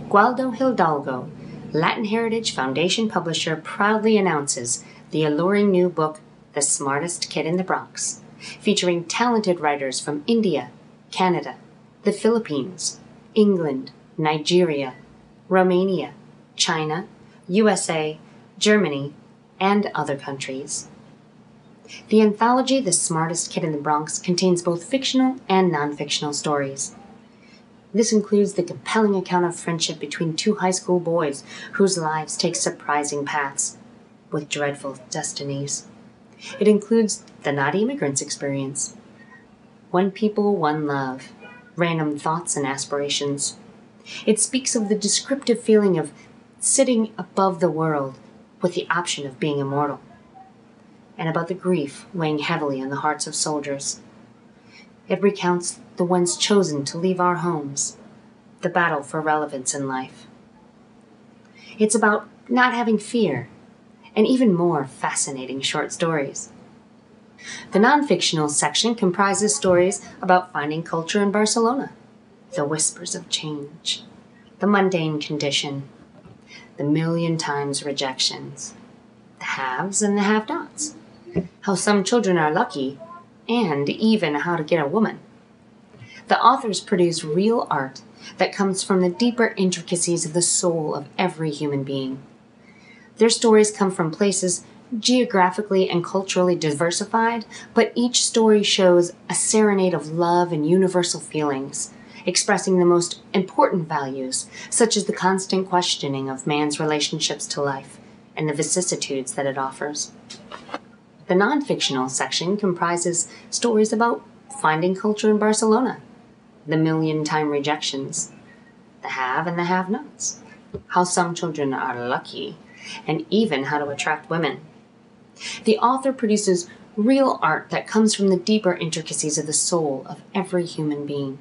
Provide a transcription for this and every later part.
Gualdo Hidalgo, Latin Heritage Foundation publisher, proudly announces the alluring new book, The Smartest Kid in the Bronx, featuring talented writers from India, Canada, the Philippines, England, Nigeria, Romania, China, USA, Germany, and other countries. The anthology The Smartest Kid in the Bronx contains both fictional and non-fictional stories. This includes the compelling account of friendship between two high school boys whose lives take surprising paths, with dreadful destinies. It includes the naughty immigrant's experience, one people, one love, random thoughts and aspirations. It speaks of the descriptive feeling of sitting above the world with the option of being immortal, and about the grief weighing heavily on the hearts of soldiers. It recounts the ones chosen to leave our homes, the battle for relevance in life. It's about not having fear, and even more fascinating short stories. The non-fictional section comprises stories about finding culture in Barcelona, the whispers of change, the mundane condition, the million times rejections, the haves and the have-nots, how some children are lucky, and even how to get a woman. The authors produce real art that comes from the deeper intricacies of the soul of every human being. Their stories come from places geographically and culturally diversified, but each story shows a serenade of love and universal feelings, expressing the most important values, such as the constant questioning of man's relationships to life and the vicissitudes that it offers. The non-fictional section comprises stories about finding culture in Barcelona, the million-time rejections, the have and the have-nots, how some children are lucky, and even how to attract women. The author produces real art that comes from the deeper intricacies of the soul of every human being.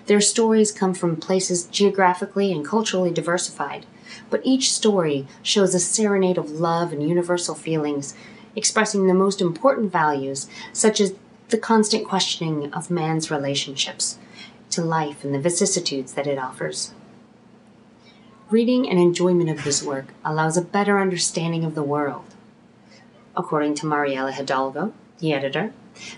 Their stories come from places geographically and culturally diversified, but each story shows a serenade of love and universal feelings, expressing the most important values, such as the constant questioning of man's relationships to life and the vicissitudes that it offers. Reading and enjoyment of this work allows a better understanding of the world. According to Mariela Hidalgo, the editor,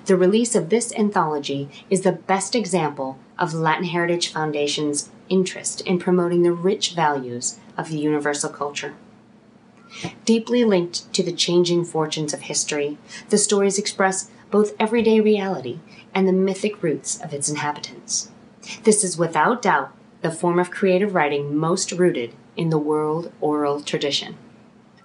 the release of this anthology is the best example of Latin Heritage Foundation's interest in promoting the rich values of the universal culture. Deeply linked to the changing fortunes of history, the stories express both everyday reality and the mythic roots of its inhabitants. This is without doubt the form of creative writing most rooted in the world oral tradition.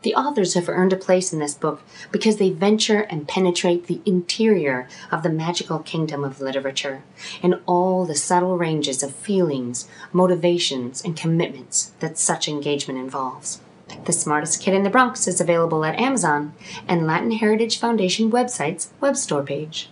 The authors have earned a place in this book because they venture and penetrate the interior of the magical kingdom of literature and all the subtle ranges of feelings, motivations, and commitments that such engagement involves. The Smartest Kid in the Bronx is available at Amazon and Latin Heritage Foundation website's web store page.